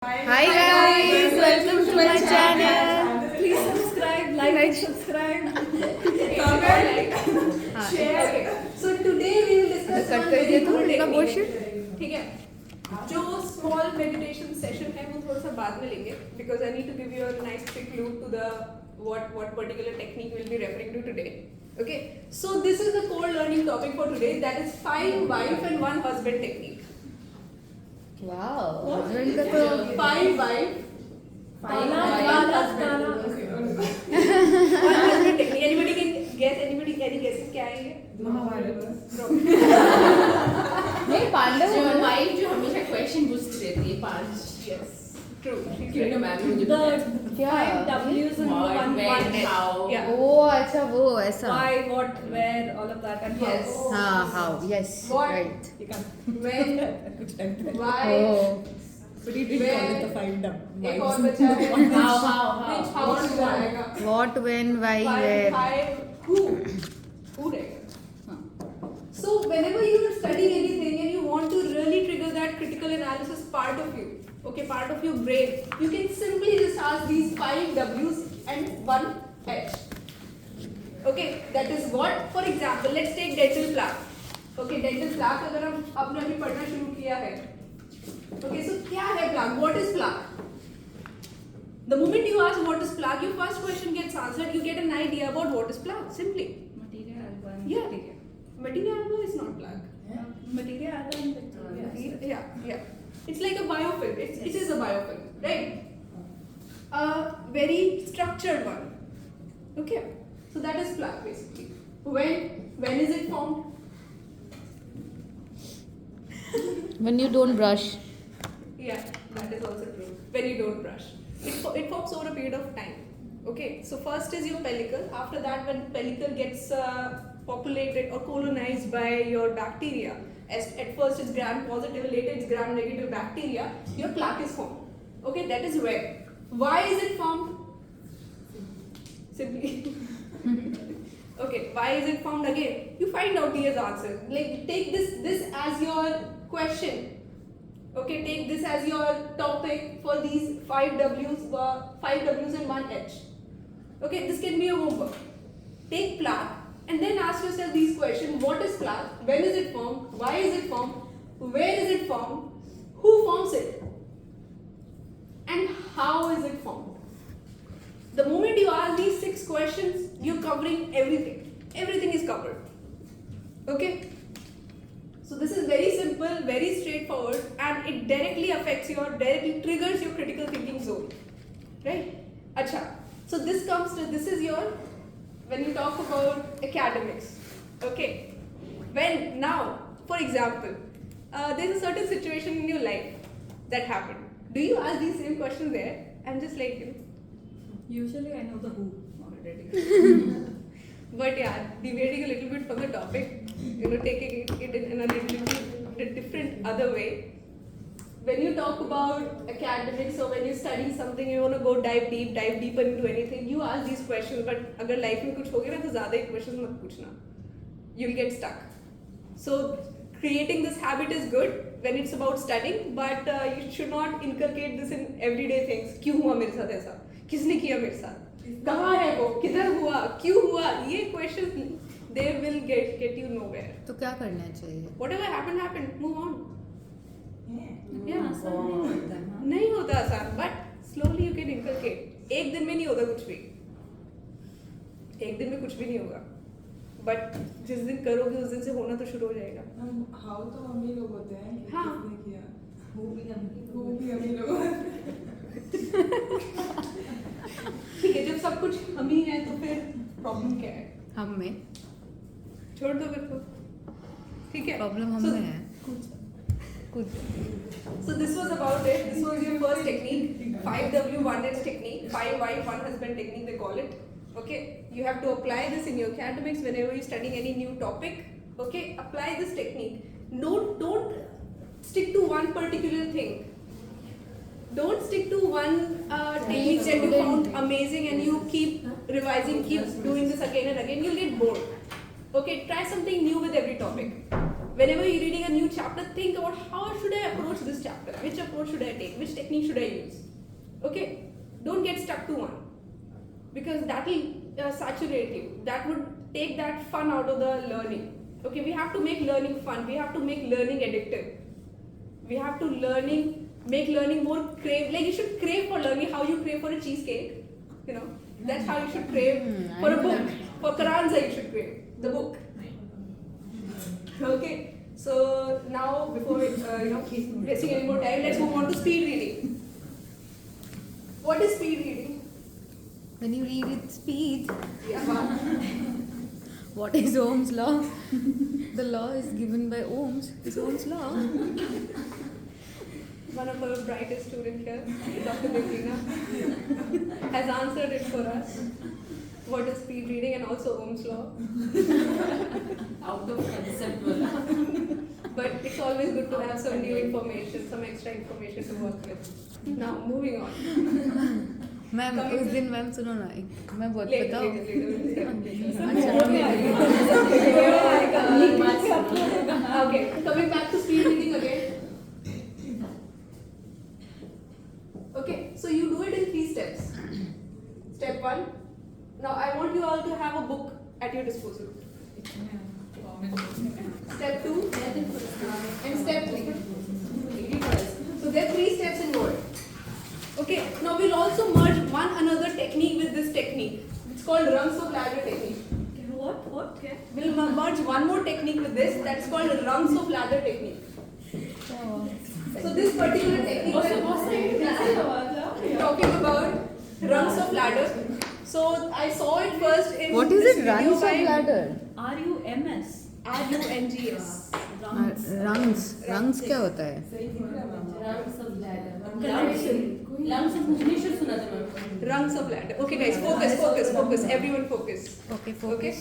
Hi guys, welcome to my channel. Please subscribe, like, subscribe, comment, share. So today we will discuss one very good technique. ठीक है? जो small meditation session है वो थोड़ा सा बाद में लेंगे because I need to give you a nice quick look to the what particular technique we'll be referring to today. Okay? So this is the core learning topic for today. That is 5 wife and 1 husband technique. Wow. Husband का तो 5 wife. One husband technique. Anybody can guess? Any guesses क्या है ये? नहीं पांडव जो wife जो हमेशा question पूछती रहती है 5 Yes. True. क्यों ना मैम मुझे क्या 5 W's and What, 1 when, H. how. Yeah. ओ अच्छा वो ऐसा Why, what, where, all of that and Yes. how. हाँ how yes What? right You can. When, why, oh But he did call it the 5W. एक और बचा है. how. Which house में आएगा? what when why where Who रहेगा? So whenever you are studying anything and you want to really trigger that critical analysis part of you, okay, part of your brain, you can simply just ask these 5 W's and 1 H. Okay, that is what? For example, let's take dental plaque. Okay, dental plaque अगर हम आपने अभी पढ़ना शुरू किया है. Okay, so क्या है plaque? What is plaque? The moment you ask what is plaque, your first question gets answered. You get an idea about what is plaque. Simply. Material album. Yeah. Material album is not plaque. Material album. Yeah. It's like a biofilm. It is a biofilm, right? A very structured one. Okay. So that is plaque basically. When is it formed? when you don't brush Yeah, that is also true. When you don't brush, it forms over a period of time. Okay, so first is your pellicle. After that, when pellicle gets populated or colonized by your bacteria, at first it's gram-positive, later it's gram-negative bacteria, your plaque is formed. Okay, that is where. Why is it formed? Simply. Okay, why is it formed again? You find out the answer. Like take this as your question. Okay, take this as your topic for these 5 W's and 1 H. Okay, this can be a homework. Take plaque and then ask yourself these questions. What is plaque? When is it formed? Why is it formed? Where is it formed? Who forms it? And how is it formed? The moment you ask these 6 questions, you're covering everything. Everything is covered. Okay? So this is very simple, very straightforward, and it directly triggers your critical thinking zone, right? Acha. So this is your, when you talk about academics, okay? Now, for example, there's a certain situation in your life that happened. Do you ask these same questions there? I'm just like, Usually I know the who already. But yeah, deviating a little bit from the topic, taking it in a little different other way. When you talk about academics or when you study something, you want to go dive deeper into anything, you ask these questions, but अगर life में कुछ हो गया ना तो ज़्यादा ही questions मत पूछना. You'll get stuck. So creating this habit is good when it's about studying, but you should not inculcate this in everyday things. क्यों हुआ मेरे साथ ऐसा? किसने किया मेरे साथ? कहाँ है वो? किधर हुआ? क्यों हुआ? ये questions they will get you nowhere. तो क्या करना चाहिए Whatever happened, move on. Yeah, आसान नहीं होता है ना. नहीं होता आसान, but slowly you can inculcate. एक दिन में नहीं होता कुछ भी. एक दिन में कुछ भी नहीं होगा. But जिस दिन करोगे उस दिन से होना तो शुरू हो जाएगा. हाउ तो हम ही लोग होते हैं कि हाँ. किसने किया वो भी हम ही लोग ठीक है, जब सब कुछ हम ही हैं तो फिर प्रॉब्लम क्या है? हम में छोड़ दो मेरे को. ठीक है. प्रॉब्लम हम So- में है कुछ So this was about it. This was your first technique, 5W&1H technique, 5 wife, 1 husband technique they call it. Okay, you have to apply this in your academics whenever you're studying any new topic. Okay, apply this technique. Don't stick to one particular thing. Don't stick to one technique that you found amazing and you keep revising, keep doing this again and again. You'll get bored. Okay, try something new with every topic. whenever you're reading a new chapter, think about how should I approach this chapter? Which approach should I take? Which technique should I use? Okay, don't get stuck to one, because that will saturate you. That would take that fun out of the learning. Okay, we have to make learning fun. We have to make learning addictive. We have to make learning more crave. Like you should crave for learning how you crave for a cheesecake. You know, that's how you should crave for a book. For Quranza, you should crave the book. Okay, so now before wasting any more time, let's move on to speed reading. What is speed reading? When you read with speed, Yeah. what is Ohm's law? The law is given by Ohm's. It's Ohm's law. One of our brightest students here, Dr. Devina, has answered it for us. What is speed reading and also Ohm's law. Out of concept. But it's always good to have some new information, some extra information to work with. Now, moving on. Ma'am उस दिन ma'am सुनो ना मैं बहुत Later, बताऊँ Okay, coming back to speed reading again. Okay, so you do it in 3 steps. Step 1. Now I want you all to have a book at your disposal. Step 2 and step 3. So there are 3 steps involved. Okay, now we'll also merge one another technique with this technique. It's called rungs of ladder technique. What? Okay. We'll merge one more technique with this, that's called rungs of ladder technique. So this particular technique we're talking about rungs of ladder. So I saw it first in What is this it? video Rungs of by ladder? RUMS. RUNGS. Rungs क्या होता है? Lungs of Bhubaneswar सुना था ma'am. Rungs of ladder. Okay guys, focus. Everyone focus. Okay, focus.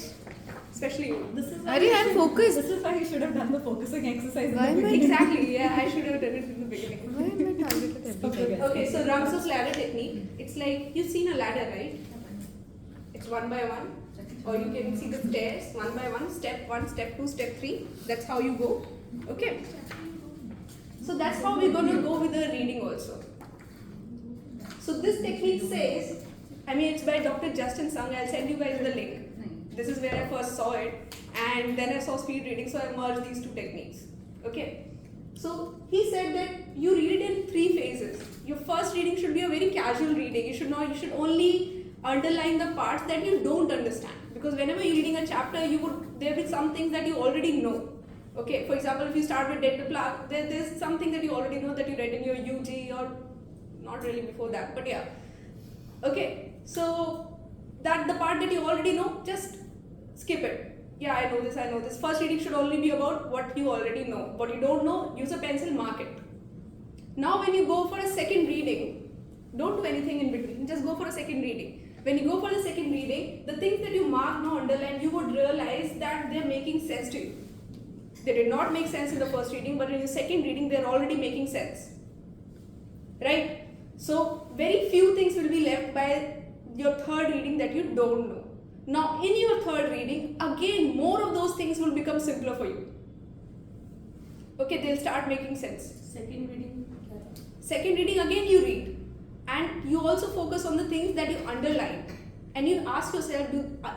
Especially you. This is Are you focused? This is why you should have done the focusing exercise. Why am I Exactly, yeah, I should have done it in the beginning. Why am I targeted every time? Okay, so rungs of ladder technique. It's like you've seen a ladder, right? It's 1 by 1, or you can see the stairs 1 by 1. Step 1, step 2, step 3. That's how you go. Okay. So that's how we're gonna go with the reading also. So this technique says, it's by Dr. Justin Sung. I'll send you guys the link. This is where I first saw it, and then I saw speed reading, so I merged these 2 techniques. Okay. So he said that you read it in 3 phases. Your first reading should be a very casual reading. You should only underline the parts that you don't understand, because whenever you're reading a chapter, there will be some things that you already know. Okay, for example, if you start with dental plaque, there's something that you already know that you read in your UG, or not really before that, but yeah. Okay, so that the part that you already know, just skip it. Yeah, I know this. First reading should only be about what you already know. What you don't know, use a pencil, mark it. Now when you go for a second reading, don't do anything in between, just go for a second reading. When you go for the second reading, the things that you mark now, underline, you would realize that they're making sense to you. They did not make sense in the first reading, but in the second reading, they're already making sense. Right? So, very few things will be left by your third reading that you don't know. Now, in your third reading, again, more of those things will become simpler for you. Okay, they'll start making sense. Second reading. Second reading, again you read. And you also focus on the things that you underline. And you ask yourself,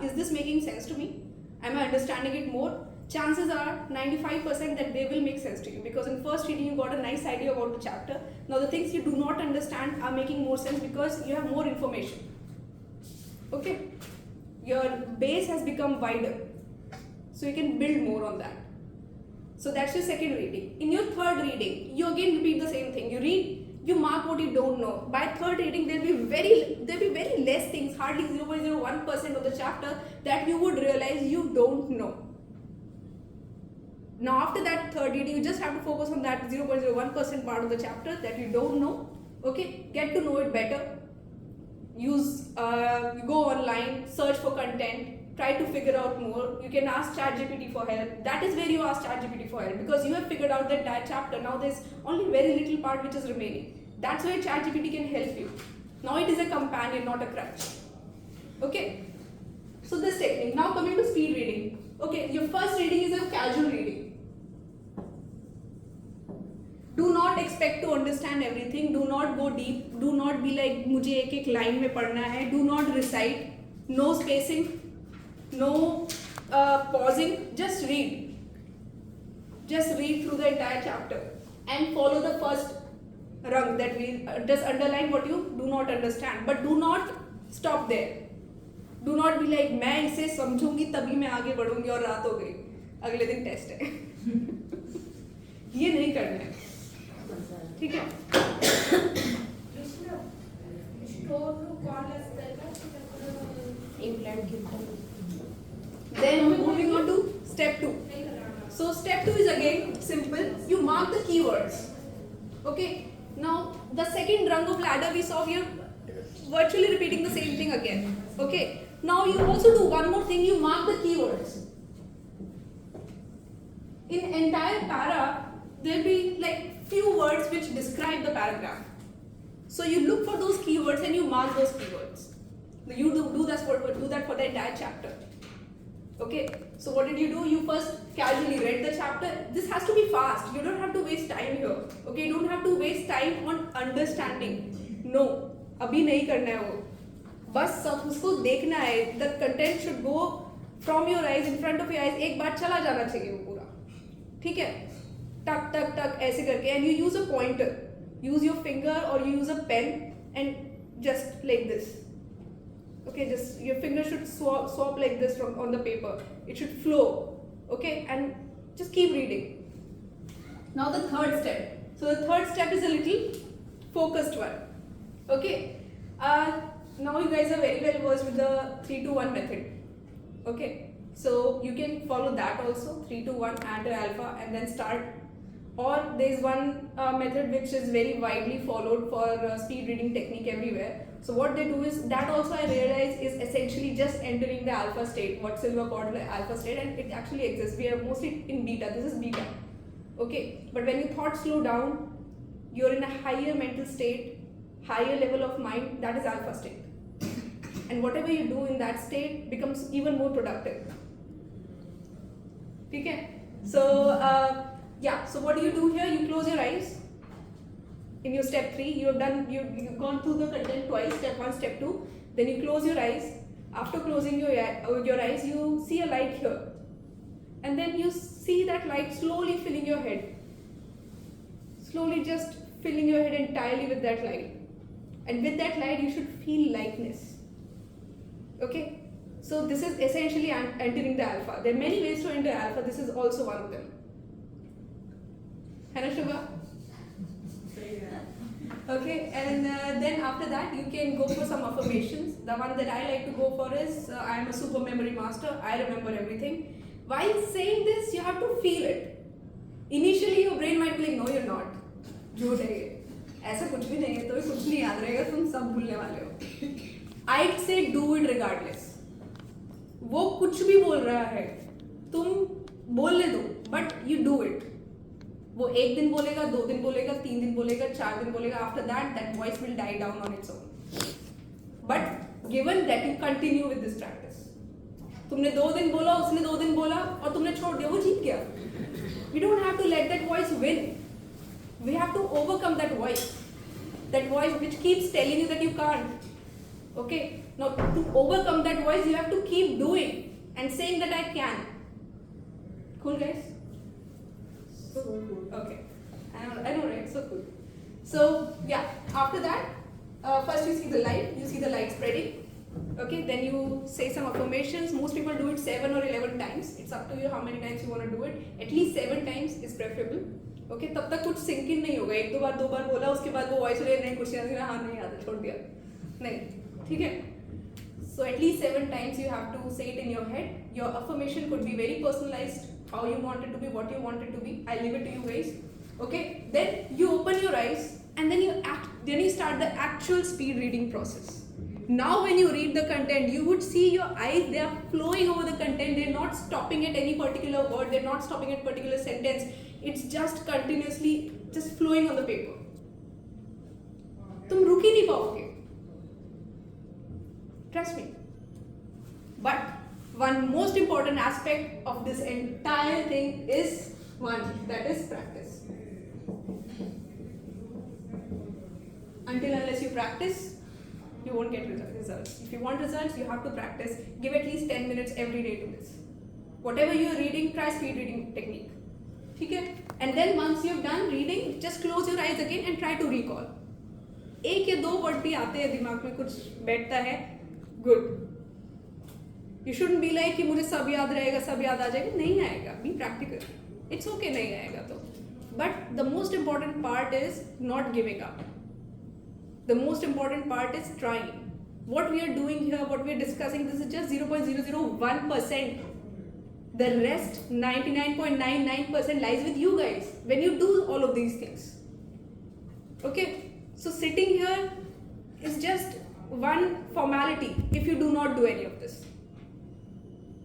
is this making sense to me? Am I understanding it more? Chances are 95% that they will make sense to you, because in first reading you got a nice idea about the chapter. Now the things you do not understand are making more sense because you have more information. Okay? Your base has become wider. So you can build more on that. So that's your second reading. In your third reading, you again repeat the same thing. You read, you mark what you don't know. By third reading, there'll be very less things, hardly 0.01% of the chapter that you would realize you don't know. Now after that third reading, you just have to focus on that 0.01% part of the chapter that you don't know. Okay, get to know it better. Go online, search for content, try to figure out more. You can ask ChatGPT for help. That is where you ask ChatGPT for help, because you have figured out that chapter. Now there's only very little part which is remaining. That's where ChatGPT can help you. Now it is a companion, not a crutch. Okay, so this technique. Now coming to speed reading. Okay, your first reading is a casual reading. Do not expect to understand everything. Do not go deep. Do not be like मुझे एक एक line में पढ़ना है. Do not recite. No spacing. No pausing. Just read. Just read through the entire chapter and follow the first rung that we just underline what you do not understand. But do not stop there. Do not be like मैं इसे समझूंगी तभी मैं आगे बढ़ूंगी और रात हो गई अगले दिन टेस्ट है. ये नहीं करना है. ठीक है. Then moving on to step 2. So step 2 is again simple. You mark the keywords. Okay. Now the second rung of ladder we saw, we are virtually repeating the same thing again. Okay. Now you also do one more thing. You mark the keywords. In entire para, there'll be like few words which describe the paragraph. So you look for those keywords and you mark those keywords. You do that for the entire chapter. Okay, so what did you do? You first casually read the chapter. This has to be fast. You don't have to waste time here. Okay, you don't have to waste time on understanding. No, अभी नहीं करना है वो. बस सब उसको देखना है. The content should go from your eyes, in front of your eyes. एक बार चला जाना चाहिए वो पूरा. ठीक है? टक टक टक ऐसे करके. And you use a pointer. Use your finger or you use a pen and just like this. Okay, just your finger should swap like this on the paper. It should flow. Okay, and just keep reading. Now the third step. So the third step is a little focused one. Okay, now you guys are very well versed with the 3-2-1 method. Okay, so you can follow that also, 3-2-1 and alpha, and then start. Or there is one method which is very widely followed for speed reading technique everywhere. So what they do is, that also I realize is essentially just entering the alpha state, what Silva called the alpha state, and it actually exists. We are mostly in beta. This is beta. Okay, but when your thoughts slow down, you're in a higher mental state, higher level of mind. That is alpha state, and whatever you do in that state becomes even more productive. Okay, so. Yeah, so what do you do here? You close your eyes. In your step 3, you've gone through the content twice, step 1, step 2. Then you close your eyes. After closing your eyes, you see a light here. And then you see that light slowly filling your head. Slowly just filling your head entirely with that light. And with that light, you should feel lightness. Okay? So this is essentially entering the alpha. There are many ways to enter alpha. This is also one of them. है ना शुभा? Okay, and then after that you can go for some affirmations. The one that I like to go for is I am a super memory master. I remember everything. While saying this, you have to feel it. Initially, your brain might be like, no, you're not. झूठ है ये. ऐसा कुछ भी नहीं है. तो कुछ नहीं याद रहेगा. तुम सब भूलने वाले हो. I'd say do it regardless. वो कुछ भी बोल रहा है, तुम बोलने दो. But you do it. वो एक दिन बोलेगा, 2 दिन बोलेगा, 3 दिन बोलेगा, 4 दिन बोलेगा. After that, that voice will die down on its own. But given that you continue with this practice, तुमने 2 दिन बोला, उसने 2 दिन बोला, और तुमने छोड़ दिया, वो जीत गया. We don't have to let that voice win. We have to overcome that voice which keeps telling you that you can't. Okay. Now to overcome that voice, you have to keep doing and saying that I can. Cool, guys? So cool. Okay, I know, right? So cool. So yeah, after that, first you see the light. You see the light spreading. Okay, then you say some affirmations. Most people do it 7 or 11 times. It's up to you how many times you want to do it. At least 7 times is preferable. Okay, तब तक कुछ sink in नहीं होगा. 1-2 बार बोला, उसके बाद वो voice ले नहीं, कुछ नहीं, हाँ नहीं आता, छोड़ दिया. नहीं, ठीक है. So at least 7 times you have to say it in your head. Your affirmation could be very personalized. How you want it to be, what you want it to be. I leave it to you guys. Okay. Then you open your eyes and then you start the actual speed reading process. Now when you read the content, you would see your eyes, they are flowing over the content. They're not stopping at any particular word. They're not stopping at particular sentence. It's just continuously just flowing on the paper. तुम रुक ही नहीं पाओगे. Trust me. But one most important aspect of this entire thing is one, that is practice. until unless you practice, you won't get results. If you want results, you have to practice. Give at least 10 minutes every day to this. Whatever you're reading, try speed reading technique. Okay? And then once you've done reading, just close your eyes again and try to recall. एक या दो word भी आते हैं दिमाग में, कुछ बैठता है, good. You shouldn't be like कि मुझे सब याद रहेगा, सब याद आ जाएगा. नहीं आएगा. Be practical. It's okay नहीं आएगा तो. But the most important part is not giving up. The most important part is trying. What we are doing here, what we are discussing, this is just 0.001%. The rest, 99.99% lies with you guys when you do all of these things. Okay? So sitting here is just one formality if you do not do any of this.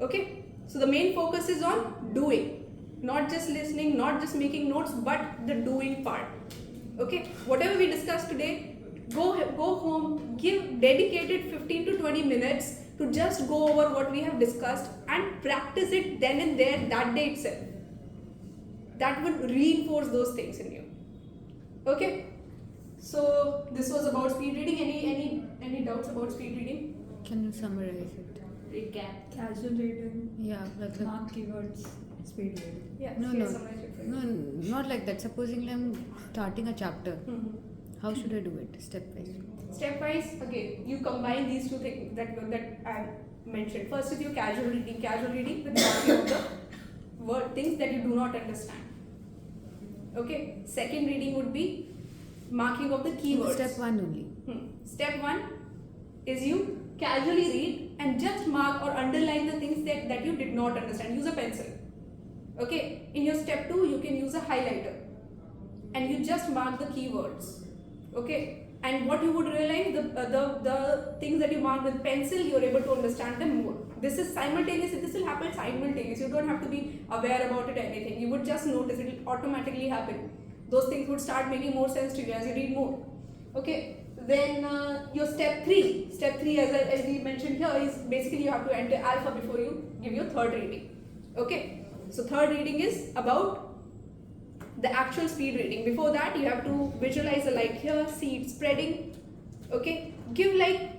Okay? So the main focus is on doing. Not just listening, not just making notes, but the doing part. Okay? Whatever we discussed today, go home, give dedicated 15 to 20 minutes to just go over what we have discussed and practice it then and there that day itself. That would reinforce those things in you. Okay? So this was about speed reading. Any doubts about speed reading? Can you summarize it? Recap. Casual reading, Yeah, like mark keywords, speed reading. Yeah. No, yes, no, summarize it for you. no, not like that. Supposing I'm starting a chapter, Mhm. how should I do it? Step by step. Stepwise, again, you combine these two things that I mentioned. First is your casual reading with marking of the things that you do not understand. Okay. Second reading would be marking of the keywords. Step 1 only. Step 1 is you casually read and just mark or underline the things that you did not understand. Use a pencil. Okay. In your step 2, you can use a highlighter and you just mark the keywords. Okay. And what you would realize, the things that you mark with pencil, you're able to understand them more. This is simultaneous. This will happen simultaneous. You don't have to be aware about it or anything. You would just notice it will automatically happen. Those things would start making more sense to you as you read more. Okay. Then your step 3. Step 3, as we mentioned here, is basically you have to enter alpha before you give your third reading. Okay. So third reading is about the actual speed reading. Before that, you have to visualize the light here, see it spreading. Okay, give like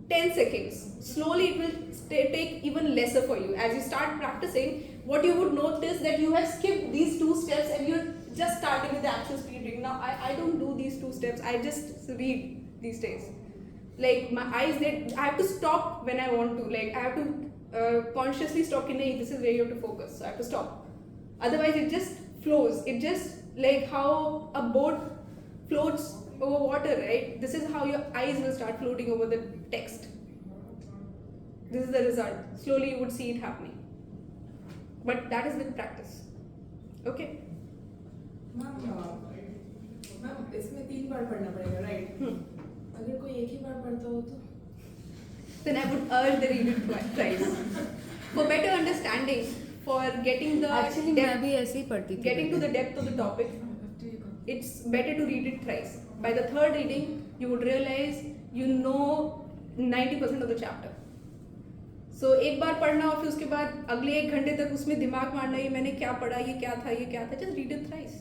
10 seconds. Slowly it will take even lesser for you. As you start practicing, what you would notice that you have skipped these 2 steps and you're just starting with the actual speed reading. Now I don't do these 2 steps. I just read these days. Like my eyes, I have to stop when I want to. Like I have to consciously stop. Nahi, this is where you have to focus. So I have to stop. Otherwise, it just flows. It just like how a boat floats over water, right? This is how your eyes will start floating over the text. This is the result. Slowly you would see it happening. But that is with practice. Okay? Ma'am इसमें 3 बार पढ़ना पड़ेगा, right? अगर कोई एक ही बार पढ़ता हो तो? Then I would urge the read it twice. For better understanding, for getting the Actually, मैं भी ऐसे ही पढ़ती थी. getting to the depth of the topic, it's better to read it thrice. By the third reading, you would realize you know 90% of the chapter. So एक बार पढ़ना और फिर उसके बाद अगले 1 घंटे तक उसमें दिमाग मारना, ये मैंने क्या पढ़ा, ये क्या था, just read it thrice.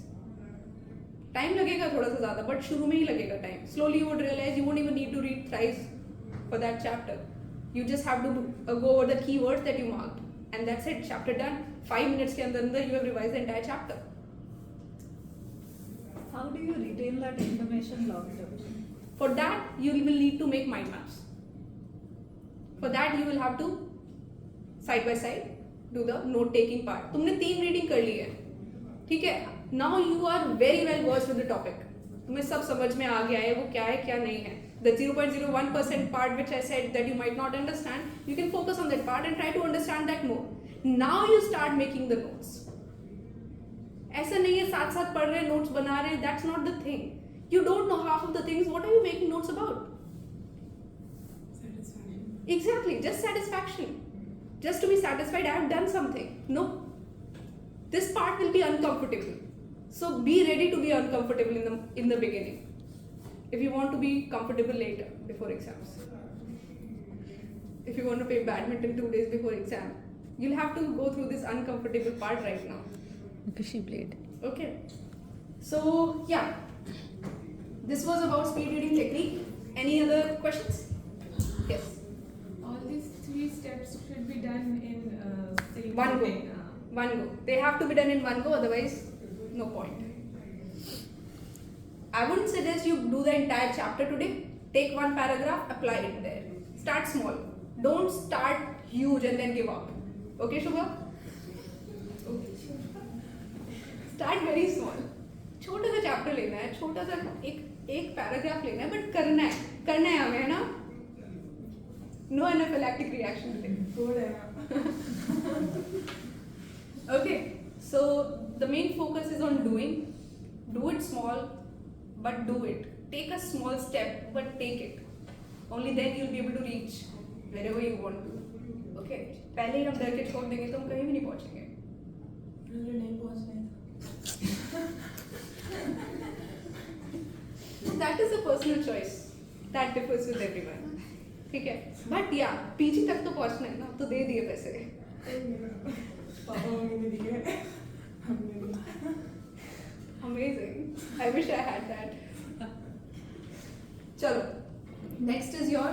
Time लगेगा थोड़ा सा ज़्यादा, बट शुरू में ही लगेगा time. Slowly you would realize you won't even need to read thrice for that chapter. You just have to go over the keywords that you marked. And that's it, chapter done. 5 minutes के अंदर you have revised the entire chapter. How do you retain that information long term? For that, you will need to make mind maps. For that, you will have to side by side do the note taking part. तुमने 3 reading कर ली है, ठीक है? Now you are very well versed with the topic. तुम्हें सब समझ में आ गया है वो क्या है क्या नहीं है. The 0.01% part which I said that you might not understand, you can focus on that part and try to understand that more. Now you start making the notes. ऐसा नहीं है साथ साथ पढ़ रहे notes बना रहे. That's not the thing. You don't know half of the things. What are you making notes about? Satisfaction. Exactly, just satisfaction. Just to be satisfied, I have done something. No. This part will be uncomfortable. So be ready to be uncomfortable in the beginning. If you want to be comfortable later, before exams. If you want to play badminton 2 days before exam, you'll have to go through this uncomfortable part right now. Because she played. Okay. So, yeah. This was about speed reading technique. Any other questions? Yes. All these 3 steps should be done in same One go. sitting. One go. They have to be done in one go, otherwise, no point. I wouldn't suggest you do the entire chapter today. Take one paragraph, apply it there. Start small. Don't start huge and then give up. Okay, Shubha? Start very small. छोटा सा chapter लेना है, छोटा सा एक paragraph लेना है, but करना है हमें, है ना? No anaphylactic reaction today. Good है. Okay, so the main focus is on doing. Do it small, but do it. Take a small step, but take it. Only then you'll be able to reach wherever you want to. Okay? पहले ही हम डर के छोड़ देंगे तो हम कहीं भी नहीं पहुंचेंगे. मुझे नहीं पहुंचना है. That is a personal choice. That differs with everyone. ठीक है? But yeah, PG तक तो पहुंचना है ना, तो दे दिए पैसे. पापा मम्मी ने दिए. हमने नहीं. Amazing. I wish I had that. Chalo. Next is your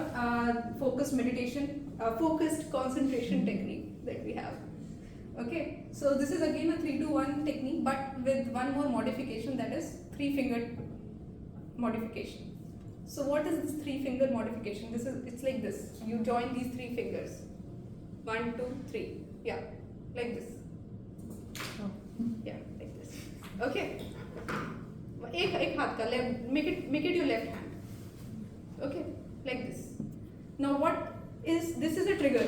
focused meditation, focused concentration technique that we have. Okay. So this is again a 3-2-1 technique, but with one more modification, that is 3-finger modification. So what is this 3-finger modification? It's like this. You join these 3 fingers. 1, 2, 3. Yeah, like this. Yeah, like this. Okay. एक हाथ का left. Make it your left hand. Okay, like this. Now this is a trigger.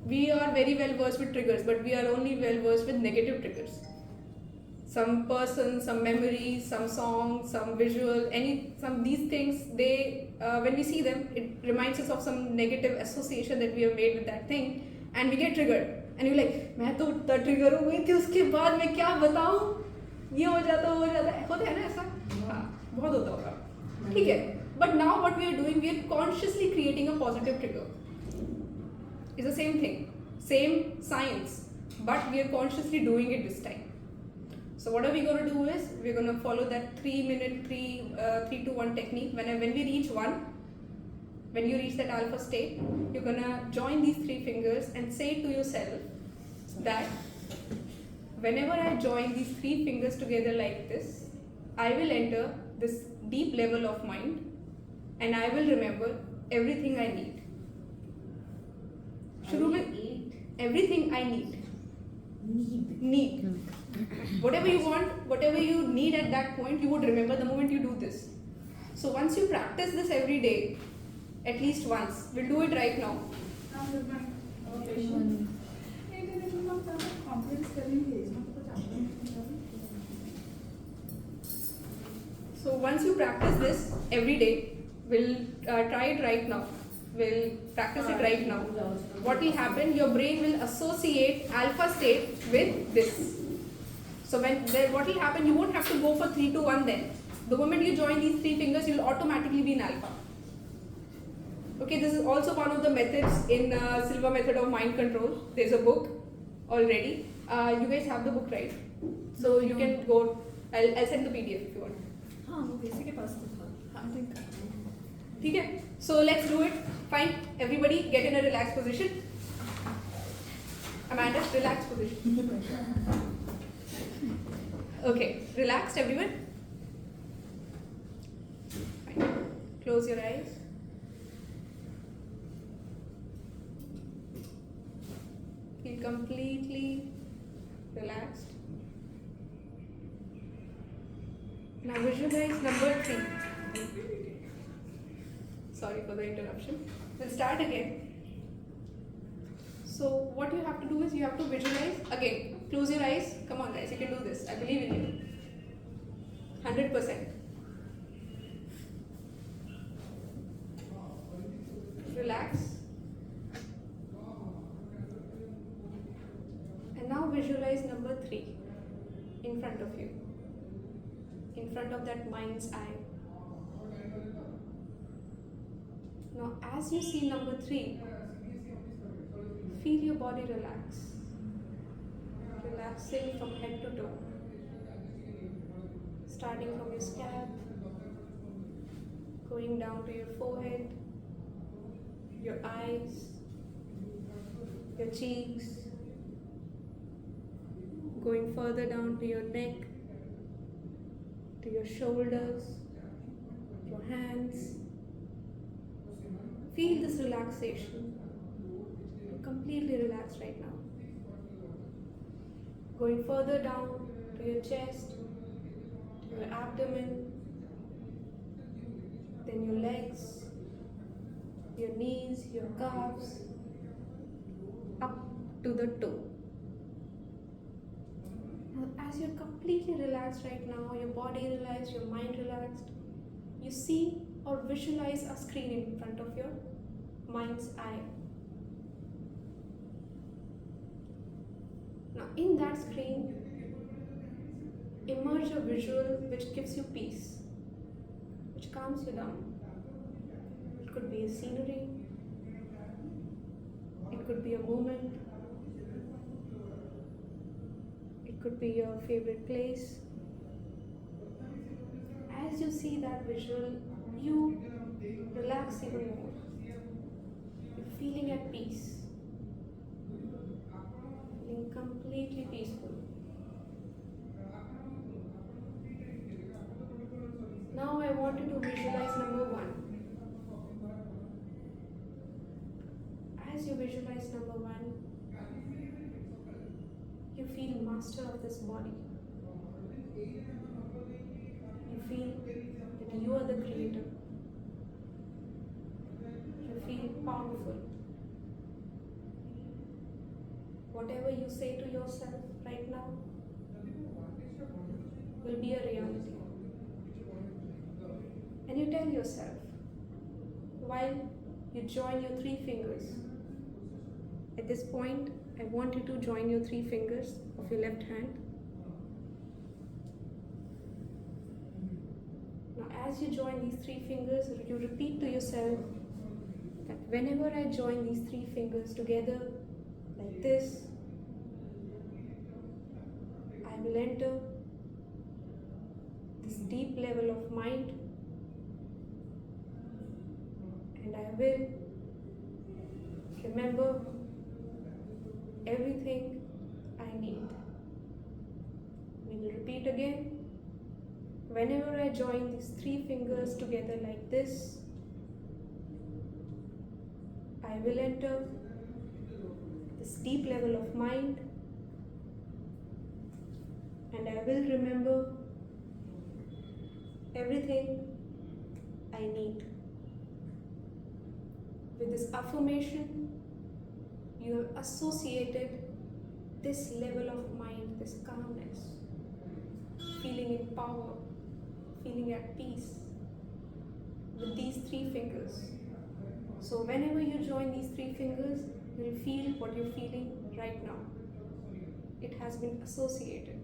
We are very well versed with triggers, but we are only well versed with negative triggers. Some person, some memory, some song, some visual, these things, they when we see them, it reminds us of some negative association that we have made with that thing, and we get triggered. And you're like, मैं तो उतना trigger हो गई थी, उसके बाद मैं क्या बताऊँ, ये हो जाता है, होता है ना ऐसा? हाँ, बहुत होता होगा. ठीक है. But now what we are doing, we are consciously creating a positive trigger. It's the same thing, same science, but we are consciously doing it this time. So what are we going to do is, we're going to follow that 3-2-1 technique. When we reach 1, when you reach that alpha state, you're going to join these 3 fingers and say to yourself that whenever I join these 3 fingers together like this, I will enter this deep level of mind and I will remember everything I need. शुरू में everything I need. Whatever you want, whatever you need at that point, you would remember the moment you do this. So once you practice this every day, at least once, we'll do it right now. So once you practice this every day, we'll try it right now. We'll practice it right now. What will happen? Your brain will associate alpha state with this. So what will happen? You won't have to go for 3-2-1 then. The moment you join these 3 fingers, you'll automatically be in alpha. Okay, this is also one of the methods in Silva method of mind control. There's a book already. You guys have the book, right? So you can go. I'll send the PDF if you want. हाँ वो किसी के पास तो था. I think. ठीक है. So let's do it. Fine. Everybody get in a relaxed position. Amanda, relaxed position. Okay, relaxed everyone. Fine. Close your eyes. Feel completely relaxed. Now visualize number 3. Sorry for the interruption. We'll start again. So what you have to do is you have to visualize again. Close your eyes. Come on guys, you can do this. I believe in you. 100%. Relax. And now visualize number 3 in front of you. In front of that mind's eye. Now as you see number 3, feel your body relax. Relaxing from head to toe. Starting from your scalp, going down to your forehead, your eyes, your cheeks, going further down to your neck, to your shoulders, your hands. Feel this relaxation. You're completely relaxed right now. Going further down to your chest, to your abdomen, then your legs, your knees, your calves, up to the toe. Now, as you're completely relaxed right now, your body relaxed, your mind relaxed, you see or visualize a screen in front of your mind's eye. Now, in that screen, immerse a visual which gives you peace, which calms you down. It could be a scenery, it could be a moment, it could be your favorite place. As you see that visual, you relax even more. You're feeling at peace, feeling completely peaceful. Now I want you to visualize number 1. As you visualize number 1, you feel master of this body. You feel that you are the creator. You feel powerful. Whatever you say to yourself right now will be a reality. And you tell yourself, while you join your 3 fingers, at this point, I want you to join your 3 fingers of your left hand. Now, as you join these 3 fingers, you repeat to yourself that whenever I join these 3 fingers together, like this, I will enter this deep level of mind, and I will remember everything I need. We will repeat again. Whenever I join these 3 fingers together like this, I will enter this deep level of mind, and I will remember everything I need. With this affirmation, you have associated this level of mind, this calmness, feeling in power, feeling at peace with these 3 fingers. So whenever you join these 3 fingers, you will feel what you're feeling right now. It has been associated.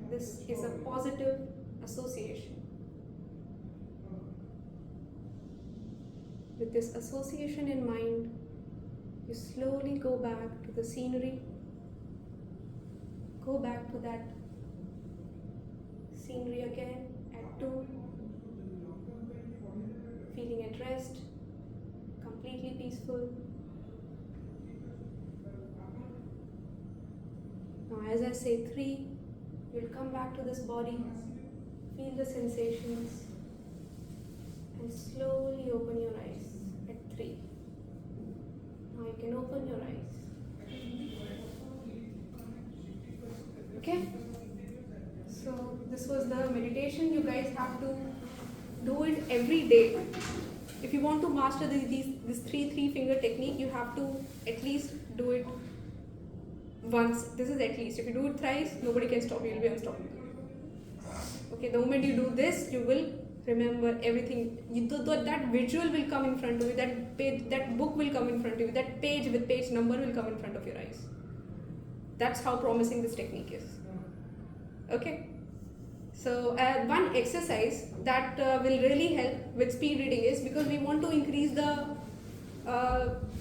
This is a positive association. With this association in mind, you slowly go back to the scenery. Go back to that scenery again at 2. Feeling at rest, completely peaceful. Now as I say 3, you'll come back to this body, feel the sensations, and slowly open your eyes at 3. Now you can open your eyes. Okay? So this was the meditation. You guys have to do it every day. If you want to master this 3 finger technique, you have to at least do it once. This is at least. If you do it thrice, nobody can stop you. You'll be unstoppable. Okay, the moment you do this, you will remember everything. That visual will come in front of you. That page, that book will come in front of you. That page with page number will come in front of your eyes. That's how promising this technique is. Okay. So one exercise that will really help with speed reading is, because we want to increase the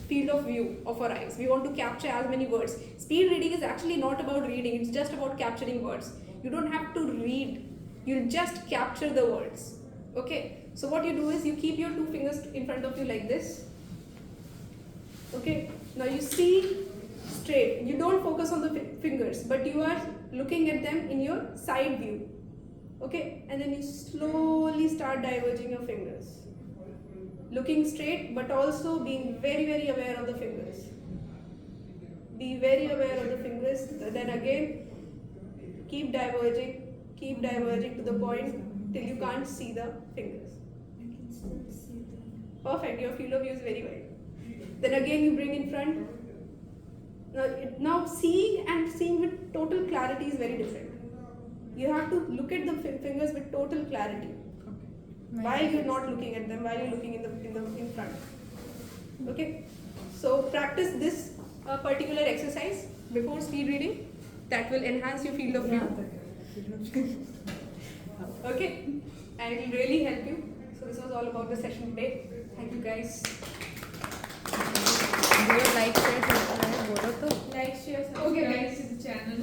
field of view of our eyes. We want to capture as many words. Speed reading is actually not about reading. It's just about capturing words. You don't have to read. You'll just capture the words. Okay. So what you do is you keep your 2 fingers in front of you like this. Okay, now you see straight. You don't focus on the fingers, but you are looking at them in your side view. Okay, and then you slowly start diverging your fingers. Looking straight, but also being very, very aware of the fingers. Be very aware of the fingers. Then again, keep diverging to the point till you can't see the fingers. Perfect, your field of view is very wide. Then again you bring in front. Now seeing and seeing with total clarity is very different. You have to look at the fingers with total clarity. While you're not looking at them, while you're looking in front. Okay? So practice this particular exercise before speed reading. That will enhance your field of view. Okay? And it will really help you. So this was all about the session today. Thank you guys. Do you like, share, subscribe, बोलो तो. Like, share, Okay, subscribe guys. to the channel.